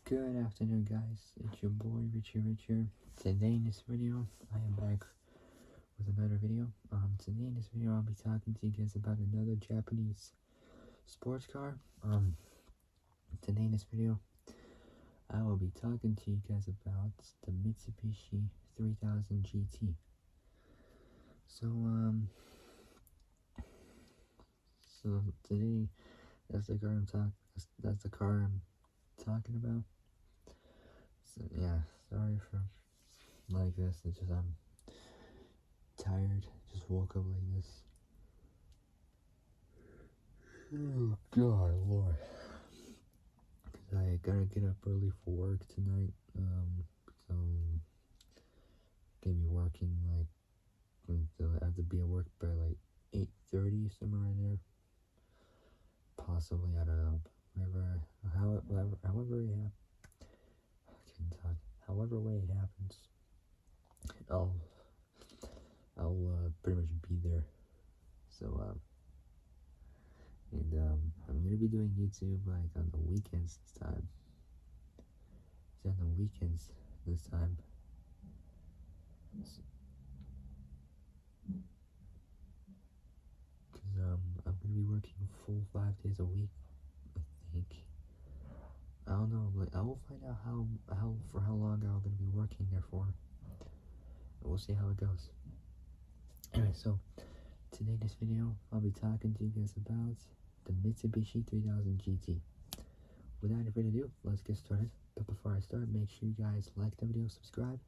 Good afternoon, guys. It's your boy Richie. Today in this video, I am back with another video. Today in this video, I'll be talking to you guys about another Japanese sports car. Today in this video, I will be talking to you guys about the Mitsubishi 3000 GT. So today, that's the car I'm talking about. So yeah, sorry for like this. It's just I'm tired. Just woke up like this. Oh God, Lord. Cause I gotta get up early for work tonight. So gonna be working like until I have to be at work by like 8:30, somewhere in there. Possibly, I don't know. However it happens. I can't talk. However way it happens, I'll pretty much be there. So I'm gonna be doing YouTube like on the weekends this time. It's on the weekends this time. Cause I'm gonna be working full 5 days a week. I think. I don't know. Like I will find out how long I'm gonna be working there for. We'll see how it goes. Anyway, so today in this video, I'll be talking to you guys about the Mitsubishi 3000 GT. Without any further ado, let's get started. But before I start, make sure you guys like the video, subscribe,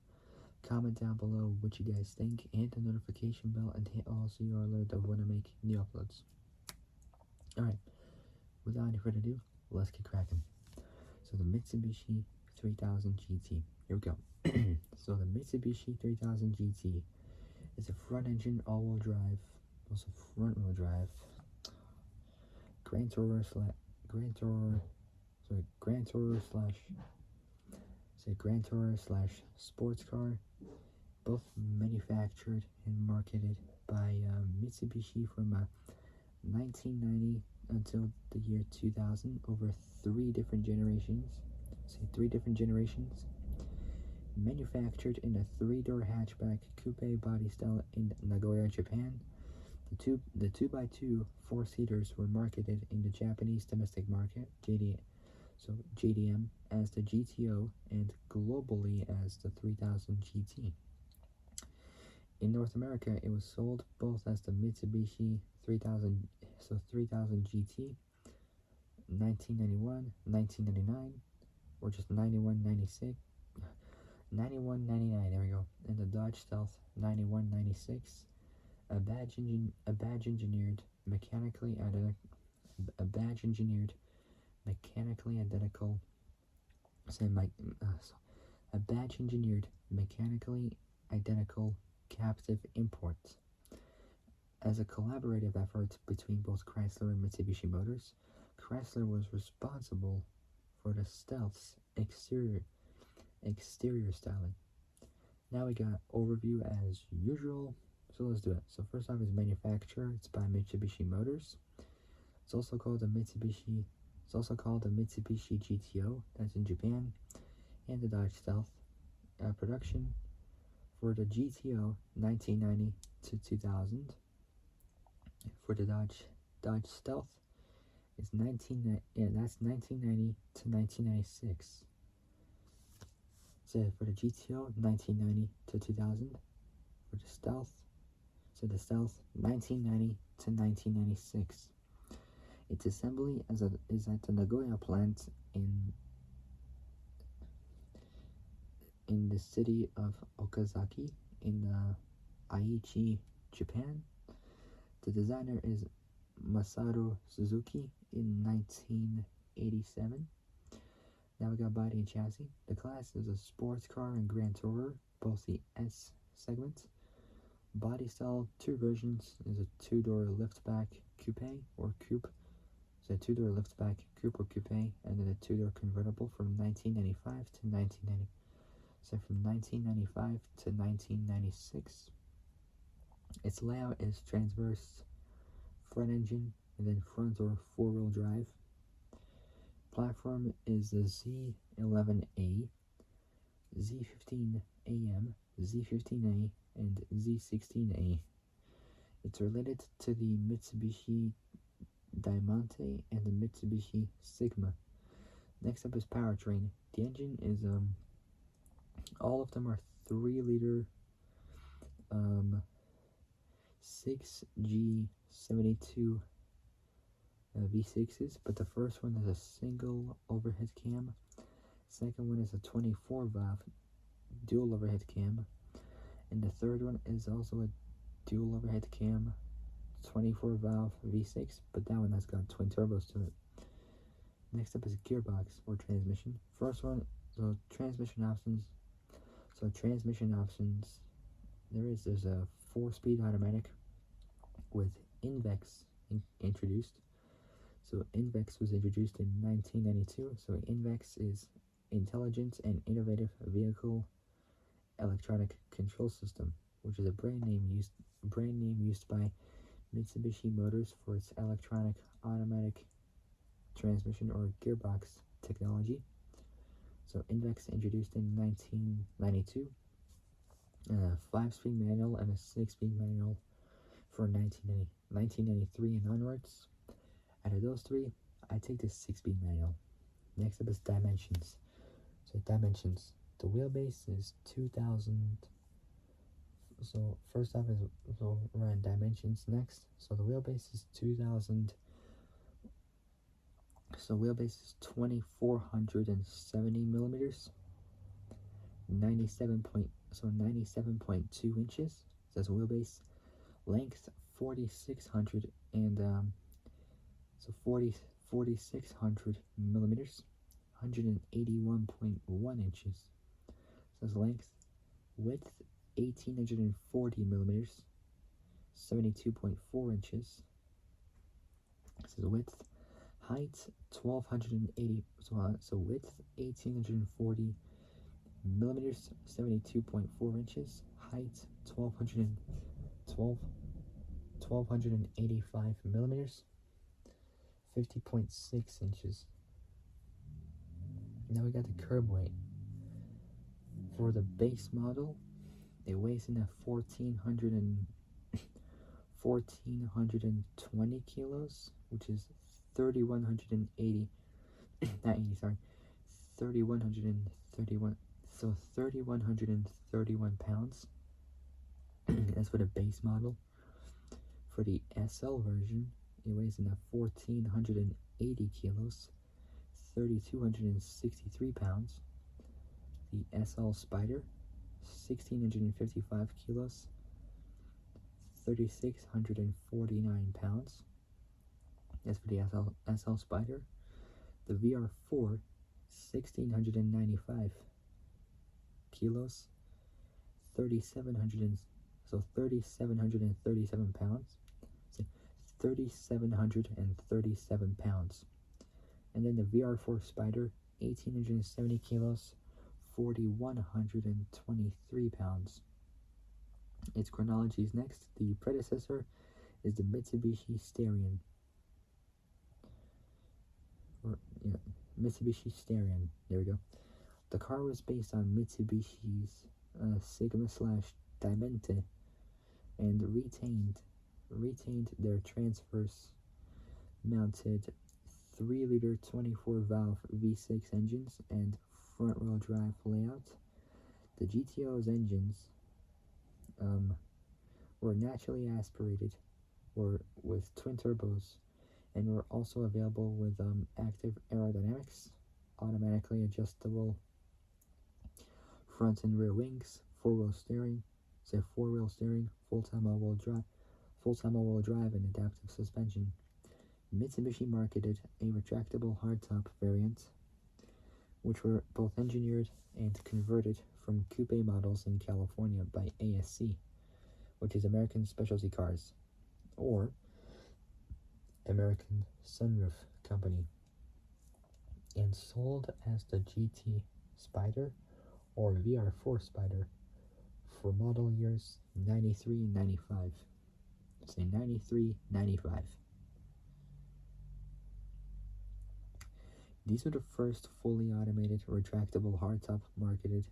comment down below what you guys think, and the notification bell, and hit all so you're alerted of when I make new uploads. Alright, without any further ado, let's get cracking. So the Mitsubishi 3000 GT. Here we go. So the Mitsubishi 3000 GT is a front-engine all-wheel drive, also front-wheel drive, Grand Tourer slash sports car, both manufactured and marketed by Mitsubishi from 1990 until the year 2000, over three different generations. Manufactured in a three-door hatchback coupe body style in Nagoya, Japan. The 2x2 four-seaters were marketed in the Japanese domestic market, JDM, as the GTO, and globally as the 3000 GT. In North America, it was sold both as the Mitsubishi 3000 GT, 1991, 1999, or just 91, 96, 91, 99, there we go, and the Dodge Stealth 91, 96, a badge engineered mechanically identical captive import. As a collaborative effort between both Chrysler and Mitsubishi Motors, Chrysler was responsible for the Stealth's exterior styling. Now we got overview as usual, so let's do it. So first off is manufacturer. It's by Mitsubishi Motors. It's also called the Mitsubishi GTO, that's in Japan, and the Dodge Stealth. Production for the GTO 1990 to 2000. For the Dodge Stealth is 1990 to 1996. So for the GTO 1990 to 2000. For the Stealth, 1990 to 1996. Its assembly is at the Nagoya plant in the city of Okazaki in Aichi, Japan. The designer is Masaru Suzuki in 1987. Now we got body and chassis. The class is a sports car and Grand Tourer, both the S segment. Body style, two versions, is a two-door liftback coupe or coupe. So a two-door liftback coupe or coupe, and then a two-door convertible from 1995 to 1990. So from 1995 to 1996. Its layout is transverse front engine and then front or four-wheel drive. platform is the Z11A, Z15AM, Z15A, and Z16A. It's related to the Mitsubishi Diamante and the Mitsubishi Sigma. Next up is powertrain. The engine is all of them are 3-liter 6G72 V6s, but the first one is a single overhead cam. Second one is a 24-valve dual overhead cam, and the third one is also a dual overhead cam 24-valve V6, but that one has got twin turbos to it. Next up is gearbox or transmission. First one, so transmission options. There's a 4-speed automatic with INVEX introduced. So INVEX was introduced in 1992. So INVEX is Intelligent and Innovative Vehicle Electronic Control System, which is a brand name used by Mitsubishi Motors for its electronic automatic transmission or gearbox technology. So INVEX introduced in 1992, 5-speed manual and a 6-speed manual for 1993 and onwards. Out of those three, I take the 6-speed manual. Next up is dimensions. So dimensions, the wheelbase is 2,000. So first off is, so we're on dimensions next. So the wheelbase is 2,000. So wheelbase is 2,470 millimeters, 97.2 inches. Says wheelbase. Length 4,600 and 4,600 millimeters, 181.1 inches. Says length. Width 1,840 millimeters, 72.4 inches. Says width. Height 1,280. So width 1,840 millimeters, 72.4 inches. Height 1,285 millimeters, 50.6 inches. Now we got the curb weight. For the base model, it weighs in at 1,420 kilos, which is 3,180. Not 80, sorry. 3,131. So 3,131 pounds. That's for the base model. For the SL version, it weighs in at 1,480 kilos, 3,263 pounds. The SL Spider, 1,655 kilos, 3,649 pounds. That's for the SL Spider. The VR4, 1,695 kilos, 3,737 pounds. 3,737 pounds. And then the VR4 Spider, 1,870 kilos, 4,123 pounds. Its chronology is next. The predecessor is the Mitsubishi Starion. Mitsubishi Starion. There we go. The car was based on Mitsubishi's Sigma/Diamante and retained their transverse mounted 3-liter 24-valve V6 engines and front-wheel drive layout. The GTO's engines were naturally aspirated or with twin turbos and were also available with active aerodynamics, automatically adjustable front and rear wings, four-wheel steering, full-time all-wheel drive, and adaptive suspension. Mitsubishi marketed a retractable hardtop variant, which were both engineered and converted from coupe models in California by ASC, which is American Specialty Cars, or American Sunroof Company, and sold as the GT Spider or VR4 Spider for model years 93-95. Say 93-95. These were the first fully automated retractable hardtop marketed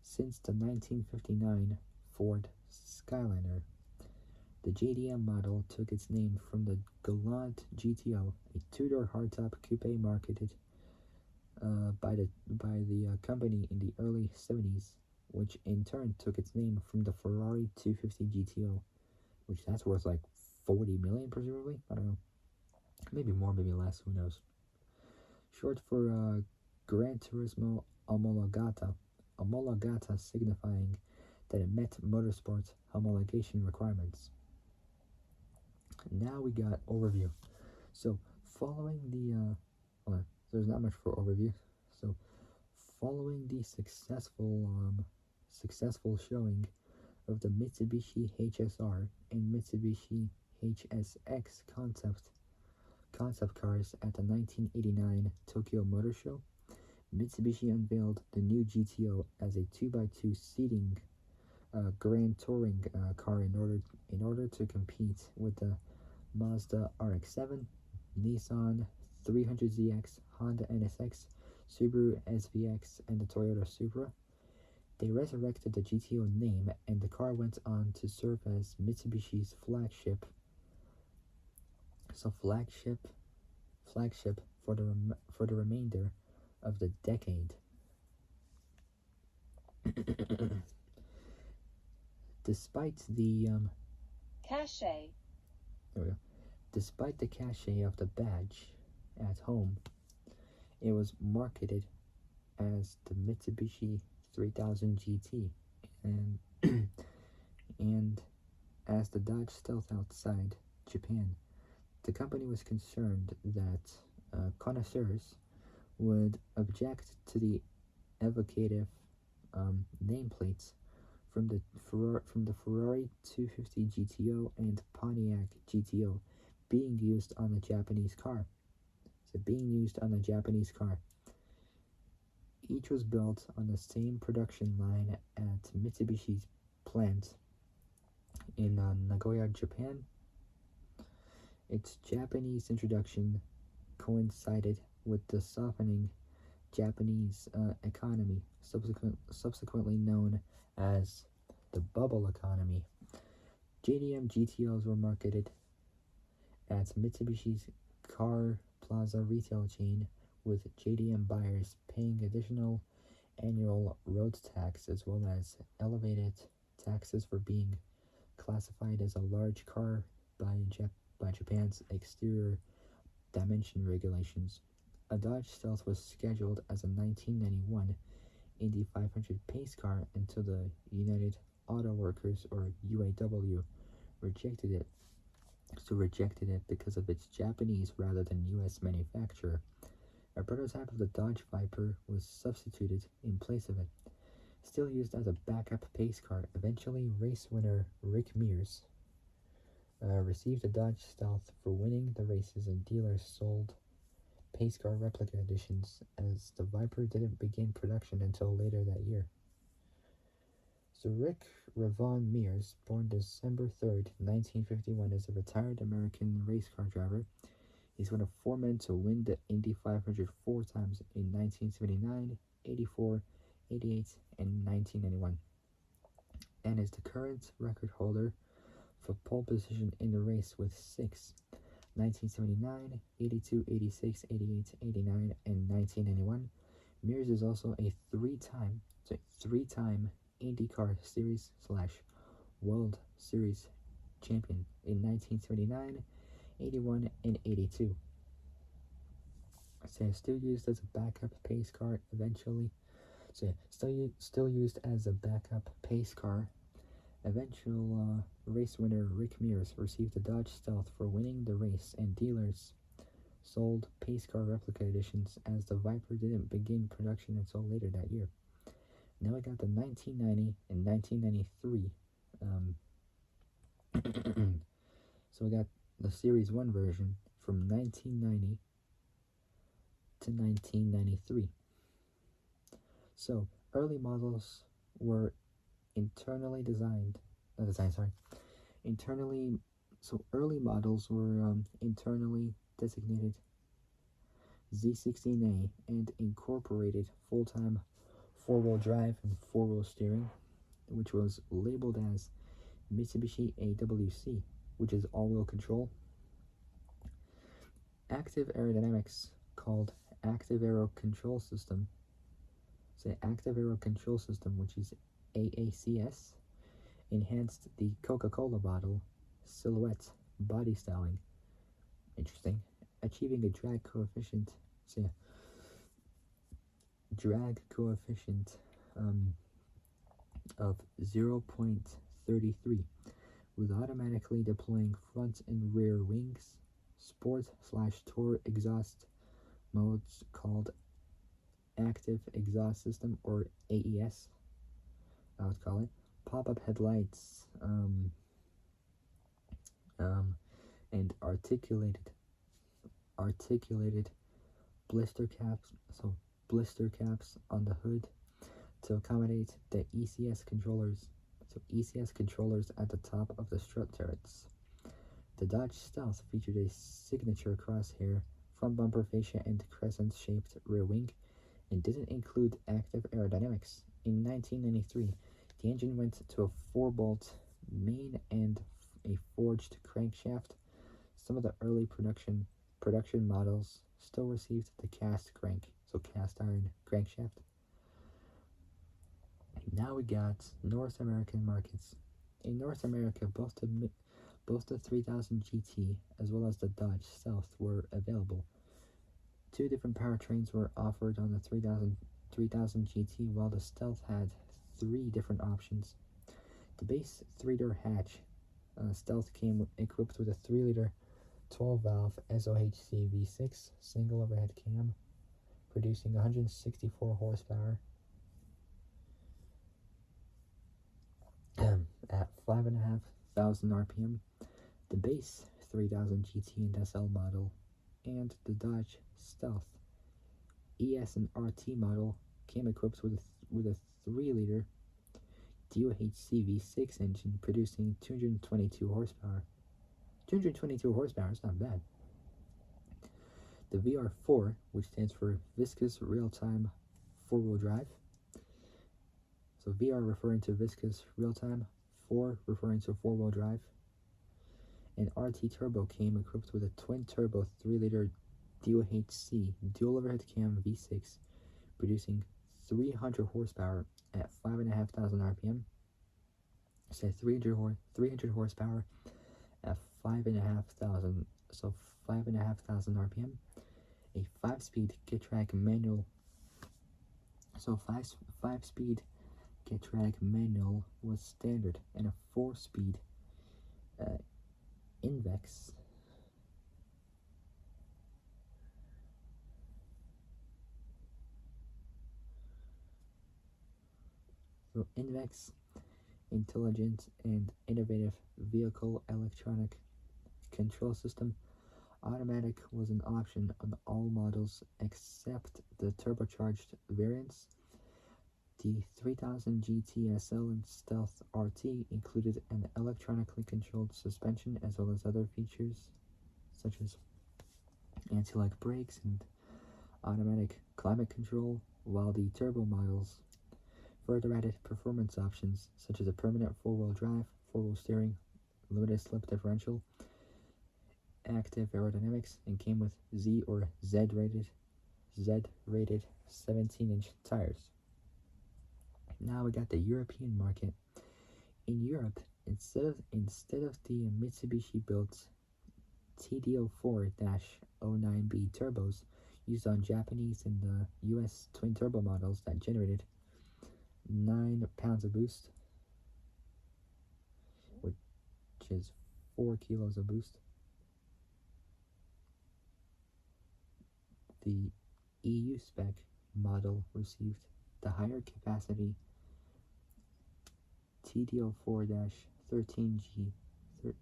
since the 1959 Ford Skyliner. The JDM model took its name from the Galant GTO, a two-door hardtop coupe marketed by the company in the early 70s, which in turn took its name from the Ferrari 250 GTO, which that's worth like 40 million presumably. I don't know, maybe more, maybe less. Who knows? Short for Gran Turismo Omologata. Omologata signifying that it met motorsport homologation requirements. Now we got overview. So following the well, there's not much for overview. So following the successful showing of the Mitsubishi HSR and Mitsubishi HSX concept cars at the 1989 Tokyo Motor Show, Mitsubishi unveiled the new GTO as a 2x2 seating Grand Touring car in order to compete with the Mazda RX-7, Nissan 300ZX, Honda NSX, Subaru SVX, and the Toyota Supra. They resurrected the GTO name, and the car went on to serve as Mitsubishi's flagship. So flagship for the remainder of the decade. Despite the cachet. There we go. Despite the cachet of the badge at home, it was marketed as the Mitsubishi 3000 GT and and as the Dodge Stealth outside Japan. The company was concerned that connoisseurs would object to the evocative nameplates from the Ferrari 250 GTO and Pontiac GTO being used on a Japanese car. Each was built on the same production line at Mitsubishi's plant in Nagoya, Japan. Its Japanese introduction coincided with the softening Japanese economy, subsequently known as the bubble economy. JDM GTOs were marketed at Mitsubishi's Car Plaza retail chain, with JDM buyers paying additional annual road tax as well as elevated taxes for being classified as a large car by Japan's exterior dimension regulations. A Dodge Stealth was scheduled as a 1991 Indy 500 pace car until the United Auto Workers, or UAW, rejected it because of its Japanese rather than US manufacture. A prototype of the Dodge Viper was substituted in place of it. Still used as a backup pace car, eventually race winner Rick Mears received a Dodge Stealth for winning the races, and dealers sold pace car replica editions, as the Viper didn't begin production until later that year. So Rick Ravon Mears, born December 3rd, 1951, is a retired American race car driver. He's one of four men to win the Indy 500 four times in 1979, 84, 88, and 1991, and is the current record holder for pole position in the race with 6: 1979, 82, 86, 88, 89, and 1991. Mears is also a three-time IndyCar Series / World Series champion in 1979, 81, and 82. So still used as a backup pace car eventually. So still used as a backup pace car. Eventual race winner Rick Mears received a Dodge Stealth for winning the race, and dealers sold pace car replica editions, as the Viper didn't begin production until later that year. Now we got the 1990 and 1993. So we got the Series 1 version from 1990 to 1993. So early models were early models were internally designated Z16A, and incorporated full-time four-wheel drive and four-wheel steering, which was labeled as Mitsubishi AWC, which is all-wheel control. Active aerodynamics, called Active Aero Control System, Active Aero Control System, which is AACS, enhanced the Coca-Cola bottle silhouette body styling. Interesting. Achieving a drag coefficient of 0.33, with automatically deploying front and rear wings, sport/tour exhaust modes called active exhaust system, or AES, I would call it, pop-up headlights, and articulated blister caps on the hood to accommodate the ECS controllers. ECS controllers at the top of the strut turrets. The Dodge Stealth featured a signature crosshair, front bumper fascia, and crescent-shaped rear wing, and didn't include active aerodynamics. In 1993, the engine went to a 4-bolt main and a forged crankshaft. Some of the early production models still received the cast iron crankshaft. Now we got North American markets. In North America, both the 3000 GT as well as the Dodge Stealth were available. Two different powertrains were offered on the 3000 GT, while the Stealth had three different options. The base 3-door hatch Stealth came equipped with a 3-liter 12-valve SOHC V6 single overhead cam, producing 164 horsepower at 5,500 RPM. The base 3000 GT and SL model and the Dodge Stealth ES and RT model came equipped with a 3-liter DOHC V6 engine, producing 222 horsepower. 222 horsepower is not bad. The VR4, which stands for Viscous Real-Time 4-Wheel Drive. So VR referring to Viscous Real-Time, 4 referring to 4-wheel drive. And RT Turbo came equipped with a twin-turbo 3-liter DOHC dual-overhead cam V6, producing 300 horsepower at 5,500 RPM. Say 300 horsepower at 5,500, so 5,500 RPM. A 5-speed Getrag manual. So 5-speed Getrag manual was standard, and a 4-speed Invex intelligent and innovative vehicle electronic control system. Automatic was an option on all models except the turbocharged variants. The 3000 GT SL and Stealth RT included an electronically controlled suspension as well as other features such as anti-lock brakes and automatic climate control, while the turbo models further added performance options such as a permanent 4-wheel drive, 4-wheel steering, limited slip differential, active aerodynamics, and came with Z or Z rated 17-inch tires. Now we got the European market. In Europe, instead of the Mitsubishi built TD04-09B turbos used on Japanese and US twin turbo models that generated 9 pounds of boost, which is 4 kilos of boost, the EU spec model received the higher capacity TD04-13G,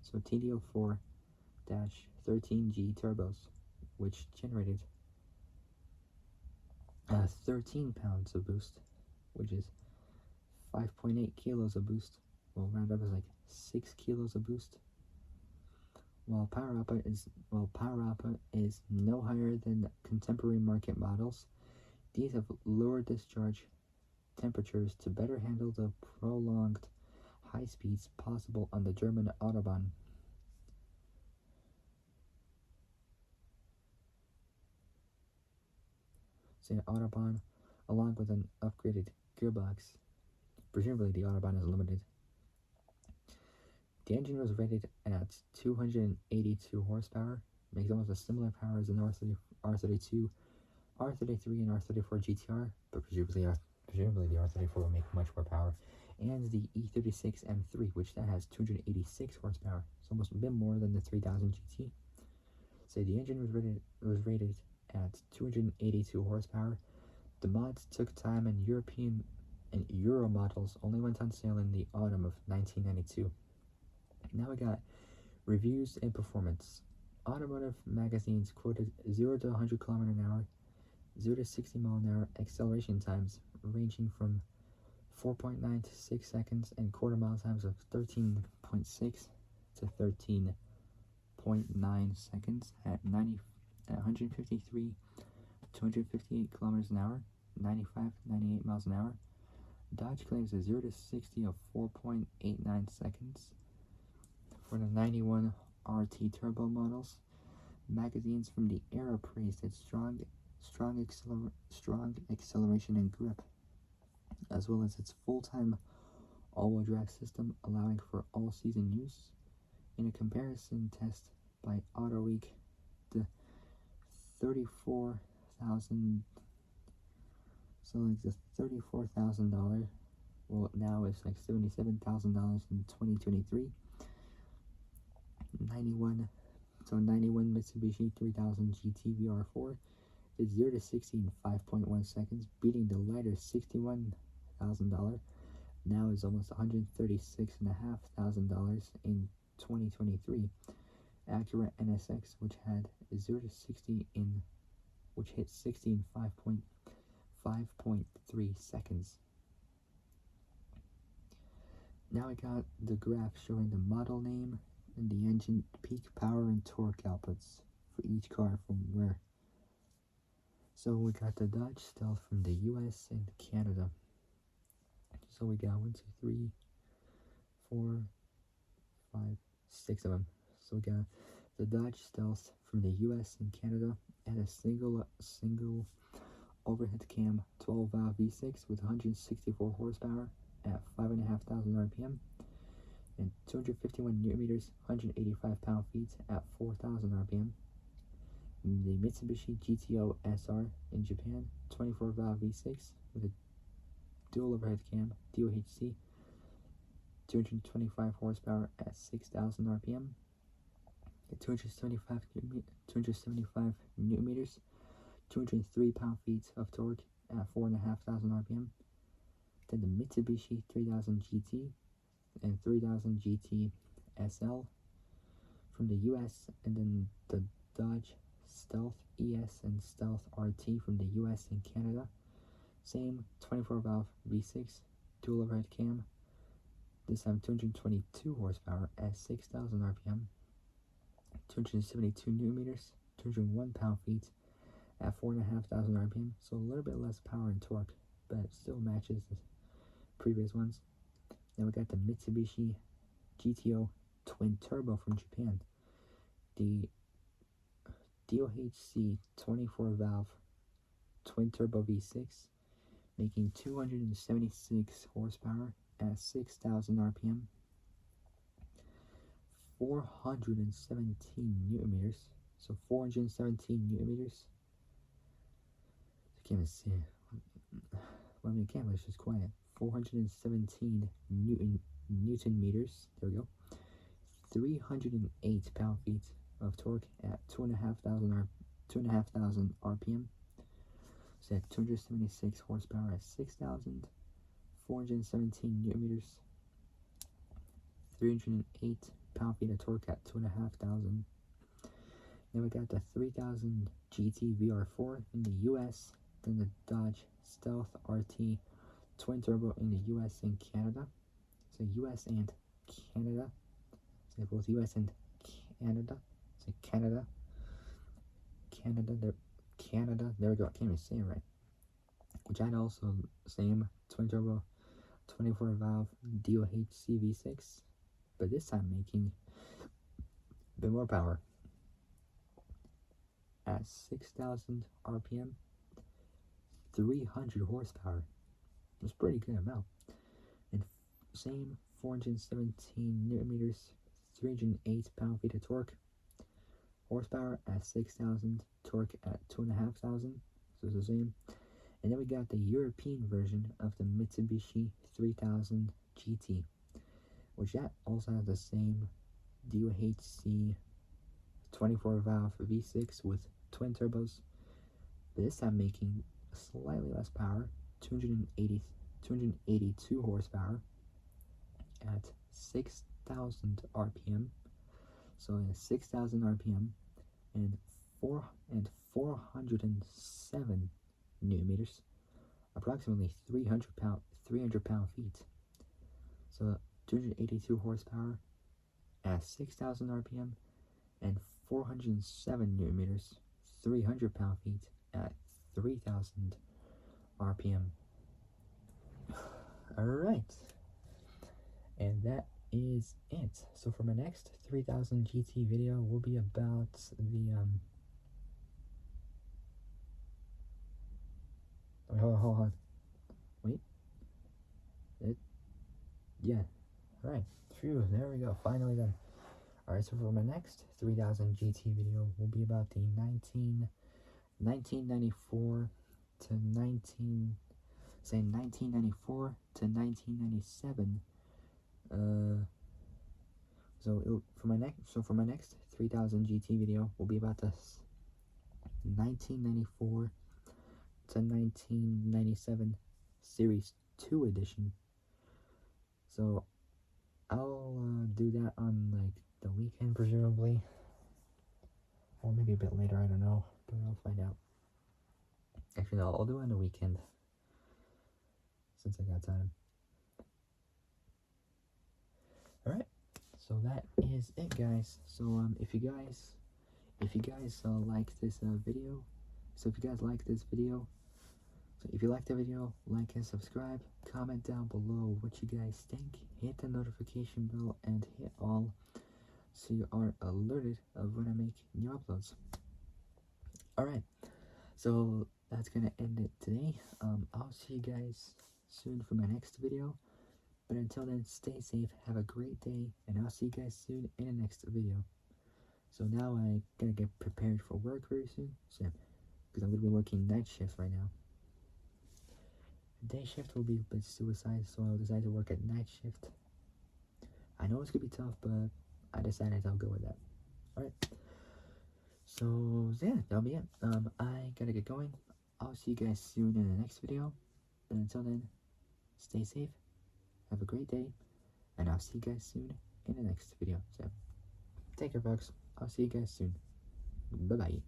so TD04-13G turbos, which generated 13 pounds of boost, which is 5.8 kilos of boost. Well, round up is like 6 kilos of boost. Power output is no higher than contemporary market models. These have lower discharge temperatures to better handle the prolonged high speeds possible on the German Autobahn. Say Autobahn, along with an upgraded gearbox. Presumably the Autobahn is limited. The engine was rated at 282 horsepower, makes almost a similar power as an R32, R33, and R34 GTR, but presumably the R34 will make much more power, and the E36 M3, which that has 286 horsepower, so almost a bit more than the 3000 GT. So the engine was rated at 282 horsepower. The mods took time, and European and Euro models only went on sale in the autumn of 1992. Now we got reviews and performance. Automotive magazines quoted 0 to 100 km an hour, 0 to 60 mile an hour acceleration times ranging from 4.9 to 6 seconds and quarter mile times of 13.6 to 13.9 seconds at 153 to 158 kilometers an hour, 95 to 98 miles an hour. Dodge claims a 0 to 60 of 4.89 seconds. For the 91 RT turbo models, magazines from the era praised its strong acceleration and grip, as well as its full-time all-wheel drive system allowing for all-season use. In a comparison test by AutoWeek, the $34,000, well, now it's like $77,000 in 2023. 91 Mitsubishi 3000 GT VR4 is 0 to 60 in 5.1 seconds, beating the lighter $61,000. Now is almost $136,500 in 2023. Acura NSX, which had 0 to 60 which hit 60 in 5.3 seconds. Now I got the graph showing the model name and the engine peak power and torque outputs for each car from where. So we got the Dodge Stealth from the US and Canada. So we got 1, 2, 3, 4, 5, 6 of them. So we got the Dodge Stealth from the US and Canada at a single overhead cam 12 valve V6 with 164 horsepower at 5,500 RPM and 251 newton meters, 185 pound-feet at 4,000 RPM. The Mitsubishi GTO SR in Japan, 24 valve V6 with a dual overhead cam DOHC, 225 horsepower at 6,000 RPM, 275 newton meters, 203 pound-feet of torque at 4,500 RPM. Then the Mitsubishi 3000 GT and 3000 GT SL from the US, and then the Dodge Stealth ES and Stealth RT from the US and Canada. Same 24 valve V6 dual overhead cam. This have 222 horsepower at 6,000 RPM, 272 newton meters, 201 pound-feet at 4,500 RPM. So a little bit less power and torque, but it still matches the previous ones. Then we got the Mitsubishi GTO Twin Turbo from Japan. The DOHC 24 valve Twin Turbo V6, making 276 horsepower at 6,000 RPM, 417 newton meters. So 417 newton meters. I can't even see. Well, I mean, camera is just quiet. 417 newton meters. There we go. 308 pound-feet of torque at 2,500 RPM. So at 276 horsepower at 6,000. 417 newton meters. 308 pound-feet of torque at 2,500. Then we got the 3000 GT VR4 in the US. Then the Dodge Stealth RT Twin Turbo in the US and Canada. So US and Canada. So both US and Canada. Say Canada. Canada. There. Canada. There we go. I can't even say it right. Which had also same twin turbo, 24 valve DOHC V6, but this time making a bit more power at 6,000 RPM, 300 horsepower. It's a pretty good amount. And same 417 newton meters, 308 pound-feet of torque. Horsepower at 6,000, torque at 2,500, so it's the same. And then we got the European version of the Mitsubishi 3000 GT, which that also has the same DOHC 24 valve V6 with twin turbos, but this time making slightly less power, 282 horsepower at 6,000 RPM. So in 6,000 RPM and 407 newton meters, approximately 300 pound feet. So 282 horsepower at 6,000 RPM and 407 newton meters, 300 pound feet at 3,000 RPM. Alright, and that is it. So for my next 3000 GT video will be about the hold on, wait, yeah, alright, phew, there we go, finally done. Alright, so for my next 3000 GT video will be about the 1994 to 1994 to 1997. For my next 3000 GT video will be about this 1994 to 1997 Series 2 edition. So I'll do that on like the weekend presumably, or maybe a bit later, I don't know, but I'll find out. Actually no, I'll do it on the weekend since I got time. Alright, so that is it, guys. So if you guys like this video, so if you guys like this video, so if you like the video, like and subscribe, comment down below what you guys think, hit the notification bell and hit all so you are alerted of when I make new uploads. Alright, so that's gonna end it today. I'll see you guys soon for my next video, but until then, stay safe, have a great day, and I'll see you guys soon in the next video. So now I gotta get prepared for work very soon, so because I'm gonna be working night shifts right now. Day shift will be a bit suicide, so I'll decide to work at night shift. I know it's gonna be tough, but I decided I'll go with that. Alright, so yeah, that'll be it. I gotta get going. I'll see you guys soon in the next video, but until then, stay safe, have a great day, and I'll see you guys soon in the next video. So take care, folks. I'll see you guys soon. Bye bye.